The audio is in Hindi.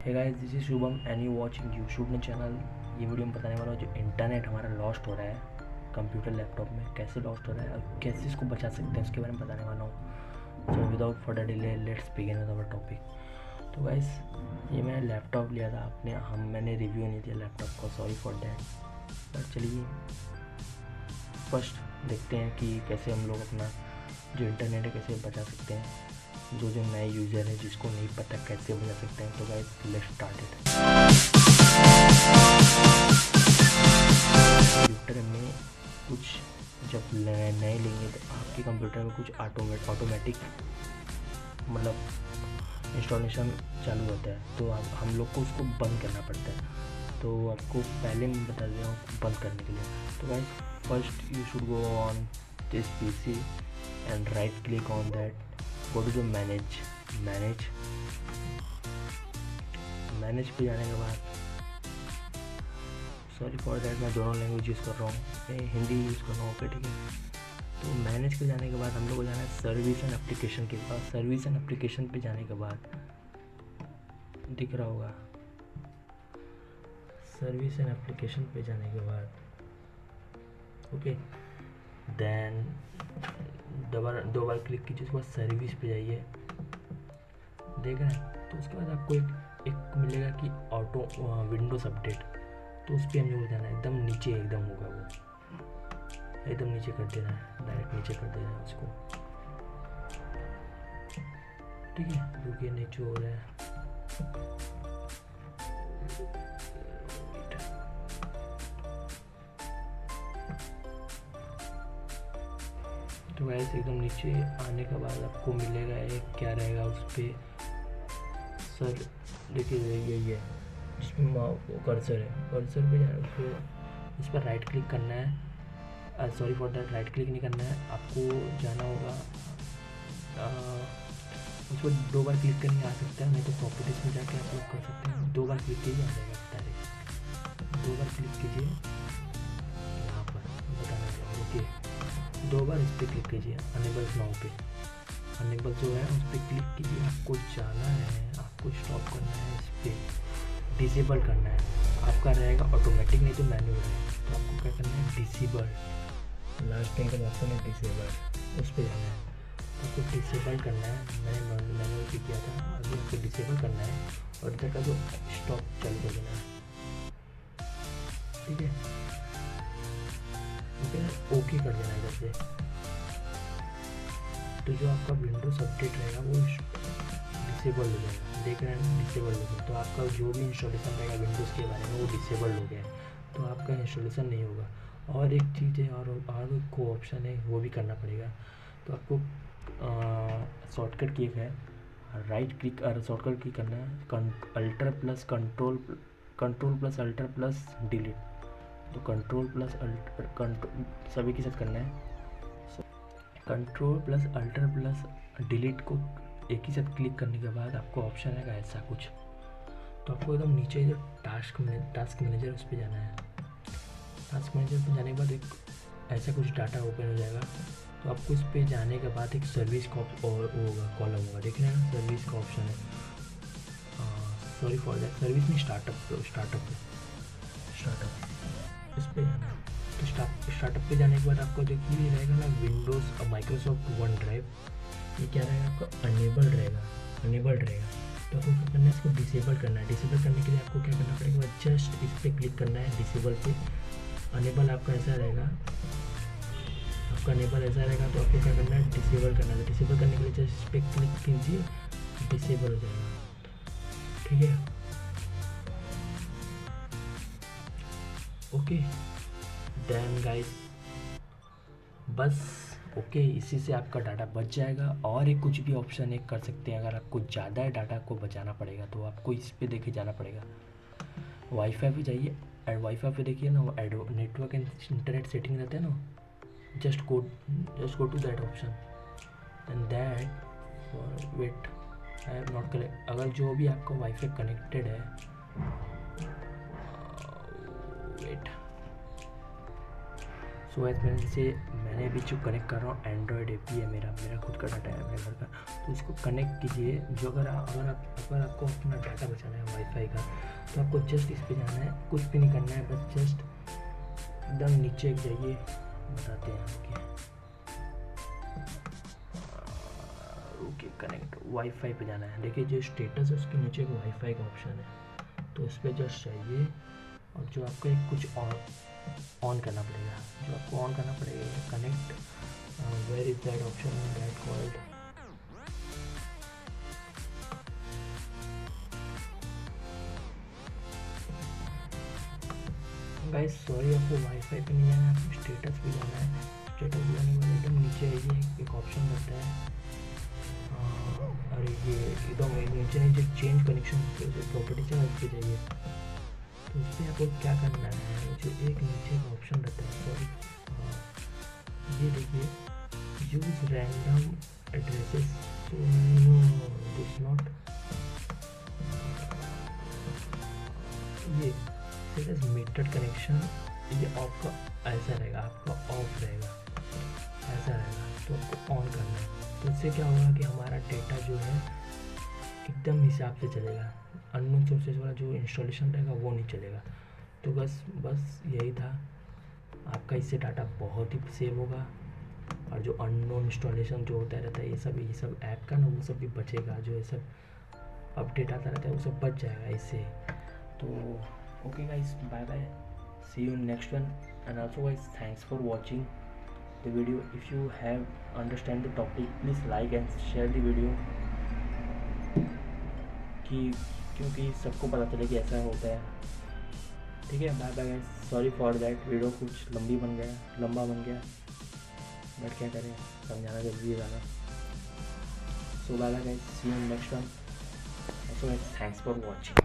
Hey guys, this is Shubham and you watching YouTube channel. ये वीडियो में बताने वाला हूँ जो इंटरनेट हमारा लॉस्ट हो रहा है कंप्यूटर लैपटॉप में, कैसे लॉस्ट हो रहा है और कैसे इसको बचा सकते हैं उसके बारे में बताने वाला हूँ। So without further delay let's begin with our topic. तो गाइस, ये मैंने लैपटॉप लिया था, मैंने रिव्यू नहीं दिया लैपटॉप का, सॉरी फॉर दैट। बट चलिए फर्स्ट देखते हैं कि कैसे हम लोग अपना जो इंटरनेट है कैसे बचा सकते हैं। जो नए यूज़र है जिसको नहीं पता कैसे बचा सकते हैं, तो guys let's start it. Computer में कुछ जब नए लेंगे तो आपके कंप्यूटर में कुछ ऑटोमेटिक मतलब इंस्टॉलेशन चालू होता है, तो हम लोग को उसको बंद करना पड़ता है। तो आपको पहले मैं बता दे रहा हूँ बंद करने के लिए। तो guys first you should go on this PC and right click on that, go to the manage पे जाने के बाद, सॉरी फॉर दैट मैं दोनों लैंग्वेज यूज़ कर रहा हूँ, मैं हिंदी यूज़ कर रहा हूँ, ओके ठीक है। तो मैनेज पे जाने के बाद हम लोग को जाना है सर्विस एंड एप्लीकेशन के पास। सर्विस एंड एप्लीकेशन पे जाने के बाद दिख रहा होगा, सर्विस एंड एप्लीकेशन पे जाने के बाद ओके, देन दो बार क्लिक कीजिए, उसके बाद सर्विस पे जाइए, देख रहे हैं। तो उसके बाद आपको एक मिलेगा कि ऑटो विंडोज़ अपडेट, तो उस पर हम लोग जाना है, एकदम नीचे एकदम होगा वो, एकदम नीचे कर देना है, डायरेक्ट नीचे कर देना है उसको, ठीक है। रुकिए नीचे हो रहा है, तो वैसे एकदम नीचे आने के बाद आपको मिलेगा एक, क्या रहेगा उस पर, सर देखिए यही है जिसमें कर्सर है, कर्सर पे जाना, उसको इस पर राइट क्लिक करना है, sorry for that right click नहीं करना है, आपको जाना होगा उस पर दो बार क्लिक करने आ सकता है, नहीं तो प्रॉपर्टीज में जाके आप लोग कर सकते हैं। दो बार क्लिक कीजिए आ जाएगा डायरेक्ट, दो बार क्लिक कीजिए यहाँ पर बताना चाहिए, ओके। दो बार इस पर क्लिक कीजिए अनेबल नाउ पे, अनेबल जो है उस पर क्लिक कीजिए, आपको जाना है, आपको स्टॉप करना है, इस पर डिसेबल करना है, आपका रहेगा ऑटोमेटिक नहीं तो मैनुअल रहेगा। तो आपको क्या करना है, डिसेबल, लास्ट टाइम का ऑप्शन है डिसेबल, उस पर जाना है, आपको डिसेबल करना है। मैंने मैनुअल पे किया था, अभी आपको डिसेबल करना है और इधर का जो स्टॉप चालू कर देना है, ठीक है। ओके कर देना इधर से, तो जो आपका विंडोज़ अपडेट रहेगा वो डिसेबल हो जाएगा, देख रहे हैं डिसेबल हो गया। तो आपका जो भी इंस्टॉलेशन रहेगा विंडोज़ के बारे में वो डिसेबल हो गया है, तो आपका इंस्टॉलेशन नहीं होगा। और एक चीज़ है, और एक को ऑप्शन है वो भी करना पड़ेगा। तो आपको शॉर्टकट की है, राइट क्लिक और शॉर्टकट की करना है, alter plus control plus alter plus delete. तो कंट्रोल प्लस अल्टर सभी के साथ करना है, control plus alter plus delete को एक ही साथ क्लिक करने के बाद आपको ऑप्शन आएगा ऐसा कुछ। तो आपको एकदम नीचे जो टास्क मैनेजर उस पर जाना है, टास्क मैनेजर पर जाने के बाद एक ऐसा कुछ डाटा ओपन हो जाएगा। तो आपको इस पे जाने के बाद एक सर्विस का होगा, कॉलम होगा, देख रहे हैं सर्विस का ऑप्शन है, सॉरी फॉर दैट सर्विस में स्टार्टअप इस पर जाना है। तो स्टार्टअप पे जाने के बाद आपको जो कि रहेगा ना विंडोज़ और माइक्रोसॉफ्ट वन ड्राइव, ये क्या रहेगा आपका अनेबल रहेगा। तो आपको क्या करना है, इसको डिसेबल करना है। डिसेबल करने के लिए आपको क्या करना पड़ेगा, जस्ट इस पर क्लिक करना है डिसेबल पे। अनेबल आपका ऐसा रहेगा, आपका अनेबल ऐसा रहेगा, तो आपको क्या करना है, डिसेबल करना है। डिसेबल करने के लिए जस्ट इस पर क्लिक कीजिए, डिसेबल हो जाएगा, ठीक है, ओके। देन गाइस बस ओके, इसी से आपका डाटा बच जाएगा। और एक कुछ भी ऑप्शन एक कर सकते हैं, अगर आपको ज़्यादा डाटा को बचाना पड़ेगा तो आपको इस पे देखे जाना पड़ेगा, वाईफाई पे जाइए, एड वाईफाई पे देखिए ना, add network and internet setting रहते हैं ना, just go to that option and that for wait I have not connect. अगर जो भी आपका वाईफाई कनेक्टेड है, वेट सो गाइस मैंने अभी जो कनेक्ट कर रहा हूँ एंड्रॉयड एपी है, मेरा खुद का डाटा है मेरे घर का, तो इसको कनेक्ट कीजिए। जो अगर आपको अपना डाटा बचाना है वाईफाई का, तो आपको जस्ट इस पे जाना है, कुछ भी नहीं करना है, बस जस्ट एकदम नीचे जाइए, बताते हैं आपके ओके कनेक्ट वाईफाई पे जाना है। देखिए जो स्टेटस है उसके नीचे एक वाईफाई का ऑप्शन है, तो उस पर जस्ट जाइए और जो आपको एक कुछ ऑन करना पड़ेगा, जो आपको ऑन करना पड़ेगा connect where is that option that called guys sorry, आपको वाईफाई पे नहीं जाना है, आपको स्टेटस पे जाना है। स्टेटस पे जाने के बाद एकदम नीचे आइए, एक ऑप्शन रहता है अरे ये एकदम नीचे चेंज कनेक्शन प्रॉपर्टीज है, उस पर जाइए। तो इससे आपको क्या करना है, जो एक नीचे का ऑप्शन रहता है, सॉरी ये देखिए यूज रैंडम एड्रेसेस, तो दिस नॉट ये स्टेटस मीटर्ड कनेक्शन, ये आपका ऐसा रहेगा, आपका ऑफ रहेगा, ऐसा रहेगा, तो आपको ऑन करना है। तो इससे क्या होगा कि हमारा डेटा जो है एकदम हिसाब से चलेगा, अननोन सोर्सेज वाला जो इंस्टॉलेशन रहेगा वो नहीं चलेगा। तो बस यही था, आपका इससे डाटा बहुत ही सेव होगा, और जो अननोन इंस्टॉलेशन जो होता रहता है ये सब ऐप का ना, वो सब भी बचेगा, जो ये सब अपडेट आता रहता है वो सब बच जाएगा इससे। तो okay guys, bye bye, see you in next one, and also guys thanks for watching the video. If you have understand the topic, please like and share the video, क्योंकि सबको पता चले कि ऐसा होता है। ठीक है, bye bye guys, sorry for that, video कुछ लंबा बन गया, बट क्या करें, समझाना जरूरी है ज़्यादा। So bye bye guys, see you in next one, also guys thanks for watching.